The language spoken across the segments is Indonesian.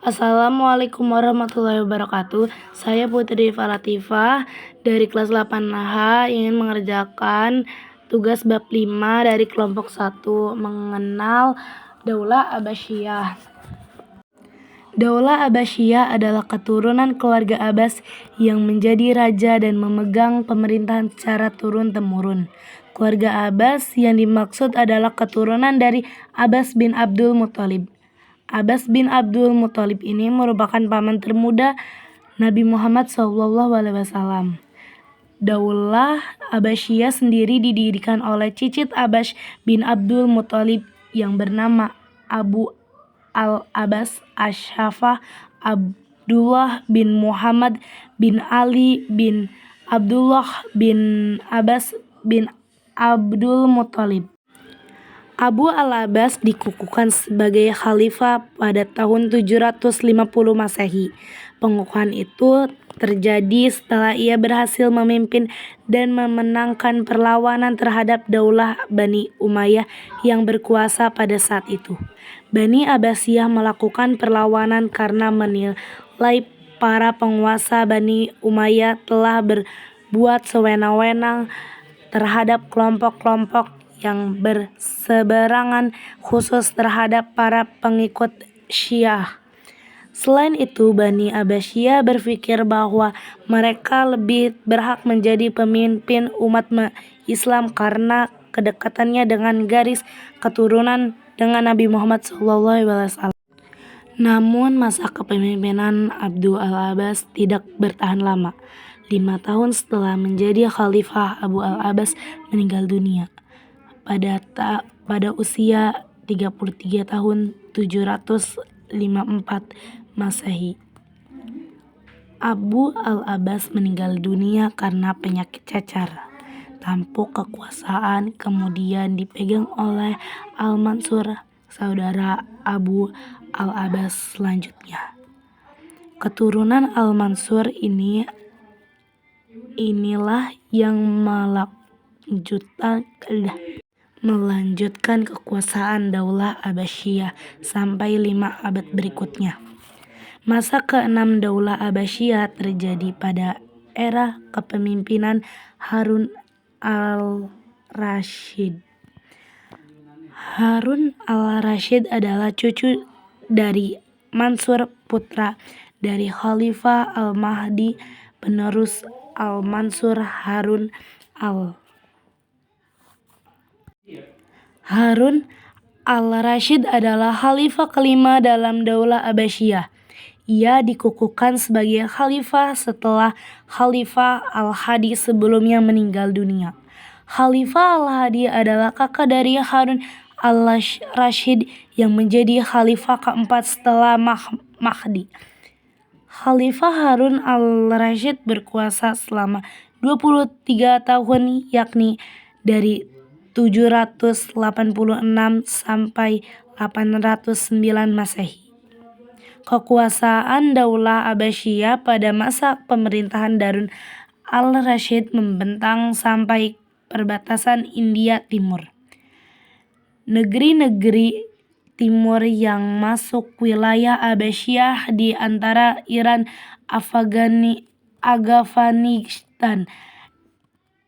Assalamualaikum warahmatullahi wabarakatuh. Saya Putri Falatifah dari kelas 8H ingin mengerjakan tugas bab 5 dari kelompok 1, mengenal Daulah Abbasiyah. Daulah Abbasiyah adalah keturunan keluarga Abbas yang menjadi raja dan memegang pemerintahan secara turun-temurun. Keluarga Abbas yang dimaksud adalah keturunan dari Abbas bin Abdul Muthalib. Abbas bin Abdul Muthalib ini merupakan paman termuda Nabi Muhammad SAW. Daulah Abbasiyah sendiri didirikan oleh cicit Abbas bin Abdul Muthalib yang bernama Abu al-Abbas Ash-Shafah Abdullah bin Muhammad bin Ali bin Abdullah bin Abbas bin Abdul Muthalib. Abu al-Abbas dikukuhkan sebagai khalifah pada tahun 750 Masehi. Pengukuhan itu terjadi setelah ia berhasil memimpin dan memenangkan perlawanan terhadap Daulah Bani Umayyah yang berkuasa pada saat itu. Bani Abbasiyah melakukan perlawanan karena menilai para penguasa Bani Umayyah telah berbuat sewenang-wenang terhadap kelompok-kelompok yang berseberangan, khusus terhadap para pengikut Syiah. Selain itu, Bani Abbasiyah berpikir bahwa mereka lebih berhak menjadi pemimpin umat Islam karena kedekatannya dengan garis keturunan dengan Nabi Muhammad SAW. Namun masa kepemimpinan Abu al-Abbas tidak bertahan lama. 5 tahun setelah menjadi khalifah, Abu al-Abbas meninggal dunia pada usia 33 tahun 754 Masehi. Abu al-Abbas meninggal dunia karena penyakit cacar. Tampuk kekuasaan kemudian dipegang oleh Al-Mansur, saudara Abu al-Abbas selanjutnya. Keturunan Al-Mansur inilah yang melanjutkan kekuasaan Daulah Abbasiyah sampai 5 abad berikutnya. Masa ke-6 Daulah Abbasiyah terjadi pada era kepemimpinan Harun al-Rasyid. Harun al-Rasyid adalah cucu dari Mansur, putra dari Khalifah al-Mahdi, penerus al-Mansur. Harun al-Rasyid adalah khalifah kelima dalam Daulah Abbasiyah. Ia dikukuhkan sebagai khalifah setelah Khalifah al-Hadi sebelumnya meninggal dunia. Khalifah al-Hadi adalah kakak dari Harun al-Rasyid yang menjadi khalifah keempat setelah Mahdi. Khalifah Harun al-Rasyid berkuasa selama 23 tahun, yakni dari 786 sampai 809 Masehi. Kekuasaan Daulah Abbasiyah pada masa pemerintahan Harun al-Rasyid membentang sampai perbatasan India Timur. Negeri-negeri timur yang masuk wilayah Abbasiyah di antara Iran, Afghanistan,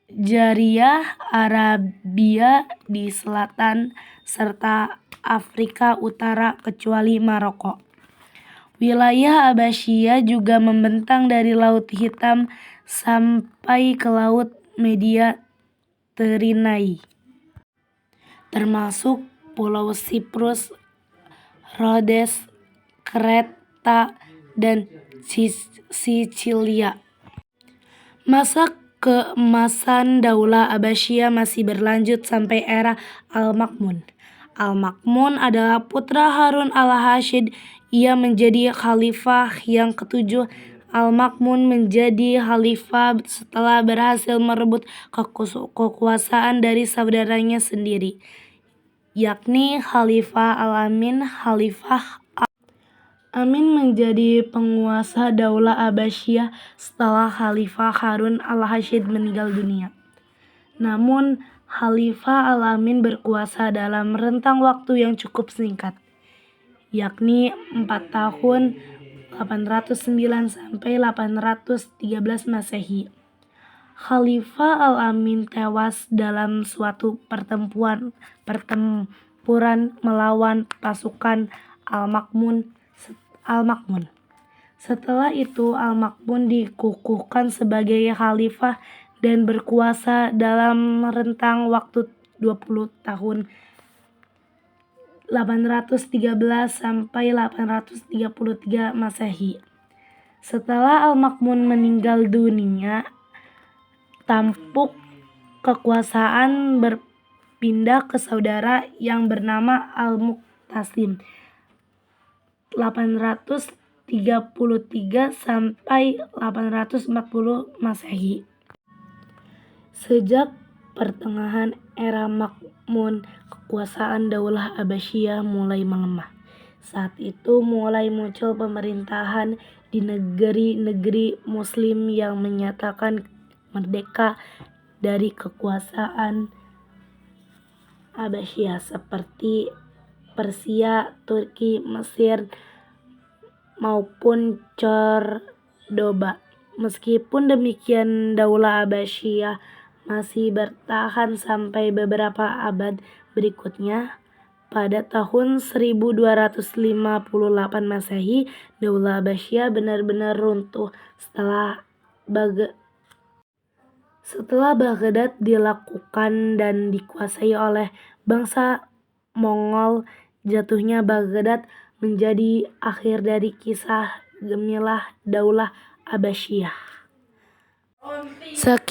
Jazirah Arabia di selatan, serta Afrika Utara kecuali Maroko. Wilayah Abbasiyah juga membentang dari Laut Hitam sampai ke Laut Mediterania, termasuk Pulau Siprus, Rhodes, Kreta, dan Sicilia. Masa keemasan Daulah Abbasiyah masih berlanjut sampai era Al-Ma'mun. Al-Ma'mun adalah putra Harun al-Rasyid. Ia menjadi khalifah yang ketujuh. Al-Ma'mun menjadi khalifah setelah berhasil merebut kekuasaan dari saudaranya sendiri, yakni Khalifah Al-Amin. Khalifah Amin menjadi penguasa Daulah Abbasiyah setelah Khalifah Harun al-Rasyid meninggal dunia. Namun, Khalifah Al-Amin berkuasa dalam rentang waktu yang cukup singkat, yakni 4 tahun 809 sampai 813 Masehi. Khalifah Al-Amin tewas dalam suatu pertempuran melawan pasukan Al-Ma'mun. Setelah itu Al-Ma'mun dikukuhkan sebagai khalifah dan berkuasa dalam rentang waktu 20 tahun 813 sampai 833 Masehi. Setelah Al-Ma'mun meninggal dunia, tampuk kekuasaan berpindah ke saudara yang bernama Al-Mu'tasim 833 sampai 840 Masehi. Sejak pertengahan era Ma'mun, kekuasaan Daulah Abbasiyah mulai melemah. Saat itu mulai muncul pemerintahan di negeri-negeri Muslim yang menyatakan merdeka dari kekuasaan Abbasiyah seperti Persia, Turki, Mesir, maupun Cordoba. Meskipun demikian, Daulah Abbasiyah masih bertahan sampai beberapa abad berikutnya. Pada tahun 1258 Masehi, Daulah Abbasiyah benar-benar runtuh setelah Baghdad dilakukan dan dikuasai oleh bangsa Mongol. Jatuhnya Baghdad menjadi akhir dari kisah gemilang Daulah Abbasiyah. Sekian